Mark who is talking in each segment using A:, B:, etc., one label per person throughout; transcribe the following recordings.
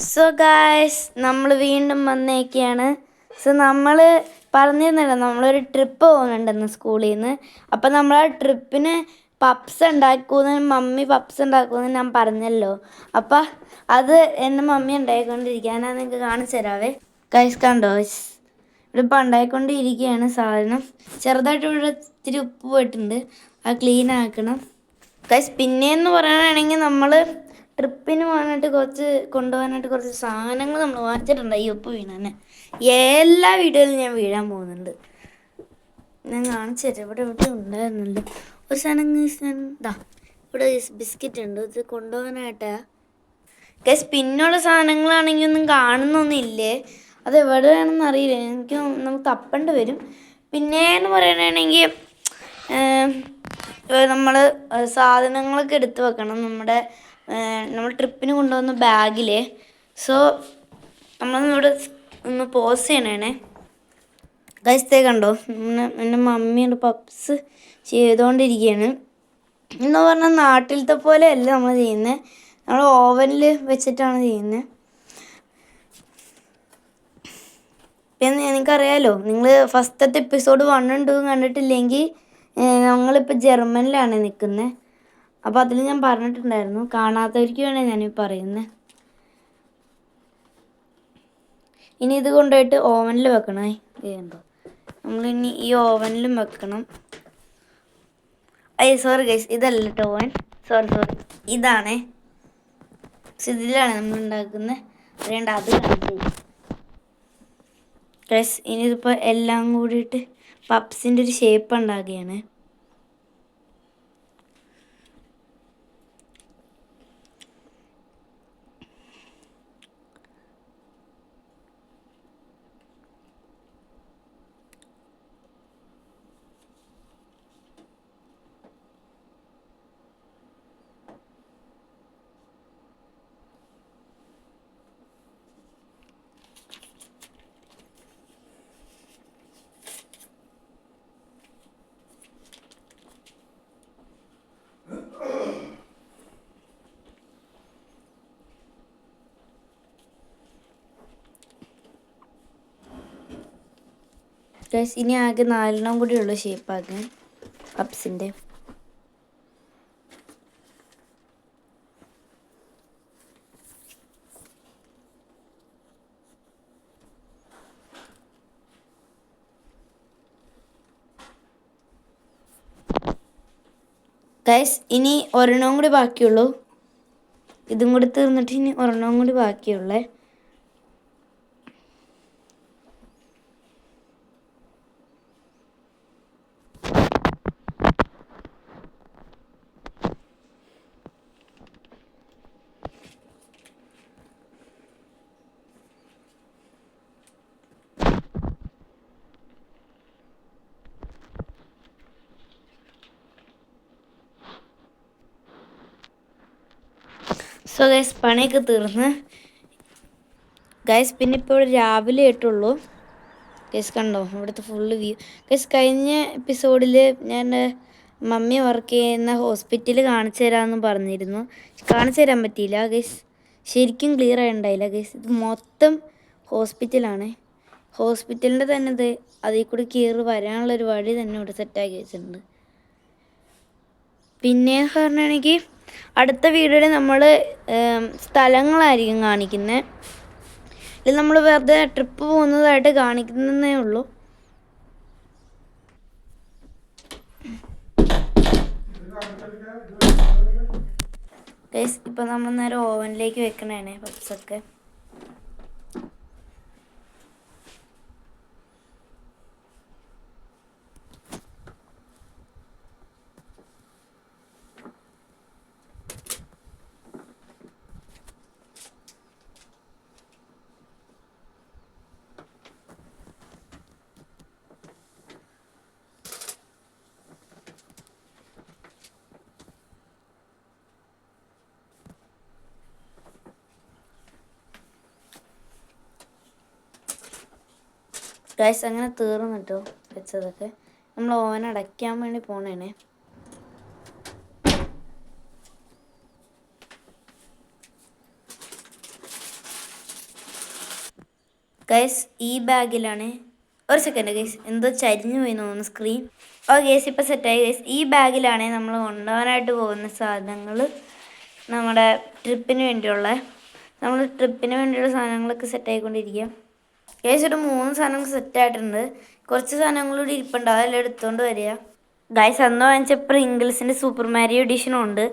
A: So guys നമ്മൾ വീണ്ടും വന്നേക്കാണ്. So നമ്മൾ പറഞ്ഞിരുന്നല്ലോ നമ്മളൊരു ട്രിപ്പ് പോകുന്നുണ്ടെന്ന് സ്കൂളിൽ നിന്ന്. അപ്പം നമ്മൾ ആ ട്രിപ്പിന് പപ്സ് ഉണ്ടാക്കുമെന്ന് മമ്മി പപ്സ് ഉണ്ടാക്കുമെന്ന് ഞാൻ പറഞ്ഞല്ലോ. അപ്പം അത് എൻ്റെ മമ്മി ഉണ്ടാക്കിക്കൊണ്ടിരിക്കുക. ഞാൻ നിങ്ങൾക്ക് കാണിച്ചു തരാവേ. ഗൈസ് കണ്ടോ, ഇതിപ്പോൾ ഉണ്ടാക്കിക്കൊണ്ടിരിക്കുകയാണ് സാധനം. ചെറുതായിട്ട് ഇവിടെ ഇത്തിരി ഉപ്പ് പോയിട്ടുണ്ട്, അത് ക്ലീൻ ആക്കണം ഗൈസ്. പിന്നെയെന്ന് പറയുകയാണെങ്കിൽ നമ്മൾ ട്രിപ്പിന് പോകാനായിട്ട് കൊണ്ടുപോകാനായിട്ട് കുറച്ച് സാധനങ്ങൾ നമ്മൾ വാങ്ങിച്ചിട്ടുണ്ട്. ഈ ഉപ്പ് വീണാൻ എല്ലാ വീഡിയോയിലും ഞാൻ വീഴാൻ പോകുന്നുണ്ട്. ഞാൻ കാണിച്ചു തരാം. ഇവിടെ ഉണ്ടായിരുന്നുണ്ട് ഒരു സാധനം. ഇവിടെ ബിസ്ക്കറ്റ് ഉണ്ട്, ഇത് കൊണ്ടുപോകാനായിട്ടാ ഗൈസ്. പിന്നുള്ള സാധനങ്ങളാണെങ്കിൽ ഒന്നും കാണുന്നൊന്നുമില്ലേ, അത് എവിടെയാണെന്ന് അറിയില്ല. നമുക്ക് തപ്പേണ്ടി വരും. പിന്നെയെന്ന് പറയുകയാണെങ്കിൽ നമ്മൾ സാധനങ്ങളൊക്കെ എടുത്ത് വെക്കണം നമ്മൾ ട്രിപ്പിന് കൊണ്ടുപോകുന്ന ബാഗിൽ. സോ നമ്മളിവിടെ ഒന്ന് പോസ് ചെയ്യണേ ഗൈസ്. കണ്ടോ, എൻ്റെ മമ്മിയുടെ പപ്സ് ചെയ്തുകൊണ്ടിരിക്കുകയാണ്. എന്ന് പറഞ്ഞാൽ നാട്ടിലത്തെ പോലെ അല്ല നമ്മൾ ചെയ്യുന്നത്, നമ്മൾ ഓവനിൽ വെച്ചിട്ടാണ് ചെയ്യുന്നത്. പിന്നെ എനിക്കറിയാലോ, നിങ്ങൾ ഫസ്റ്റത്തെ എപ്പിസോഡ് 1 ഉം 2 ഉം കണ്ടിട്ടില്ലെങ്കിൽ ഞങ്ങളിപ്പോൾ ജർമ്മനിലാണ് നിൽക്കുന്നത്. അപ്പോൾ അതിൽ ഞാൻ പറഞ്ഞിട്ടുണ്ടായിരുന്നു, കാണാത്തവർക്ക് വേണേൽ ഞാനീ പറയുന്നത്. ഇനി ഇത് കൊണ്ടുപോയിട്ട് ഓവനിൽ വെക്കണേ. ചെയ്യണ്ടോ, നമ്മളിനി ഈ ഓവനിലും വെക്കണം. സോറി ഗൈസ്, ഇതല്ല കേട്ടോ ഓവൻ, സോറി ഇതാണേ. ഇതിലാണ് നമ്മൾ ഉണ്ടാക്കുന്നത്. അറിയണ്ട, അത് കാണിച്ചു ഗൈസ്. ഇനിയിതിപ്പോൾ എല്ലാം കൂടിയിട്ട് പപ്സിൻ്റെ ഒരു ഷേപ്പ് ഉണ്ടാക്കുകയാണ്. ഗൈസ്, ഇനി ആകെ 4 കൂടിയുള്ള ഷേപ്പാക്കാൻ പപ്സിൻ്റെ. ഗൈസ്, ഇനി ഒരെണ്ണം കൂടി ബാക്കിയുള്ളൂ. ഇതും കൂടി തീർന്നിട്ട് ഇനി ഒരെണ്ണം കൂടി ബാക്കിയുള്ളേ. സോ ഗൈസ്, പണിയൊക്കെ തീർന്ന് ഗൈസ്. പിന്നെ ഇപ്പോൾ ഇവിടെ രാവിലെ ആയിട്ടുള്ളൂ ഗൈസ്. കണ്ടോ ഇവിടുത്തെ ഫുള്ള് വ്യൂ ഗൈസ്. കഴിഞ്ഞ എപ്പിസോഡിൽ ഞാൻ മമ്മി വർക്ക് ചെയ്യുന്ന ഹോസ്പിറ്റൽ കാണിച്ചു തരാമെന്ന് പറഞ്ഞിരുന്നു. കാണിച്ചു തരാൻ പറ്റിയില്ല ഗൈസ്, ശരിക്കും ക്ലിയർ ആയി ഉണ്ടായില്ല ഗൈസ്. ഇത് മൊത്തം ഹോസ്പിറ്റലാണ്. ഹോസ്പിറ്റലിൻ്റെ തന്നെ ഇത് അതിൽ കൂടി കയറി വരാനുള്ളൊരു വഴി തന്നെ ഇവിടെ സെറ്റാക്കി വെച്ചിട്ടുണ്ട്. പിന്നെ പറഞ്ഞാണെങ്കിൽ അടുത്ത വീഡിയോയിൽ നമ്മൾ സ്ഥലങ്ങളായിരിക്കും കാണിക്കുന്നത്. ഇതിൽ നമ്മൾ വെറുതെ ട്രിപ്പ് പോകുന്നതായിട്ട് കാണിക്കുന്നതേ ഉള്ളൂ. ഗൈസ്, ഇപ്പം നമ്മൾ നേരെ ഓവനിലേക്ക് വെക്കണേ പപ്സൊക്കെ. ഗൈസ്, അങ്ങനെ തീർന്നു കേട്ടോ വെച്ചതൊക്കെ. നമ്മൾ ഓവൻ അടയ്ക്കാൻ വേണ്ടി പോണേ. ഗൈസ് ഈ ബാഗിലാണ്. ഒരു സെക്കൻഡ് ഗൈസ്, എന്തോ ചരിഞ്ഞു പോയി തോന്നുന്നു സ്ക്രീൻ. ഓ ഗൈസ് ഇപ്പോൾ സെറ്റായി ഗൈസ്. ഈ ബാഗിലാണ് നമ്മൾ കൊണ്ടുപോകാനായിട്ട് പോകുന്ന സാധനങ്ങൾ, നമ്മുടെ ട്രിപ്പിന് വേണ്ടിയുള്ള സാധനങ്ങളൊക്കെ സെറ്റായിക്കൊണ്ടിരിക്കുക. ഗൈസ് ഒരു 3 സാധനങ്ങൾ സെറ്റായിട്ടുണ്ട്. കുറച്ച് സാധനങ്ങൾ കൂടി ഇരിപ്പുണ്ട്, അതെല്ലാം എടുത്തുകൊണ്ട് വരിക. ഗൈസ് അന്ന് വാങ്ങിച്ച പ്രിങ്കിൾസിൻ്റെ സൂപ്പർ മാരിയോ എഡിഷനും ഉണ്ട്.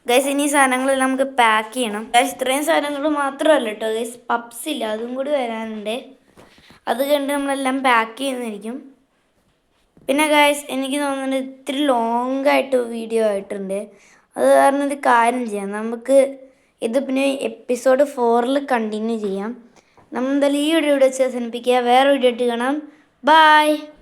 A: ഗൈസ് ഇനി സാധനങ്ങളെല്ലാം നമുക്ക് പാക്ക് ചെയ്യണം. ഗൈസ് ഇത്രയും സാധനങ്ങൾ മാത്രമല്ല കേട്ടോ ഗൈസ്, പപ്സ് ഇല്ല അതും കൂടി വരാനുണ്ട്. അത് കണ്ട് നമ്മളെല്ലാം പാക്ക് ചെയ്യുന്നതായിരിക്കും. പിന്നെ ഗൈസ് എനിക്ക് തോന്നുന്നത് ഇത്തിരി ലോങ്ങായിട്ട് വീഡിയോ ആയിട്ടുണ്ട്. അത് കാരണം ഒരു കാര്യം ചെയ്യാം, നമുക്ക് ഇത് പിന്നെ എപ്പിസോഡ് 4 കണ്ടിന്യൂ ചെയ്യാം. നമ്മൾ എന്തായാലും ഈ വീഡിയോ ഇവിടെ വെച്ച് അവസാനിപ്പിക്കുക. വേറെ വീഡിയോ ആയിട്ട് കാണാം. ബൈ.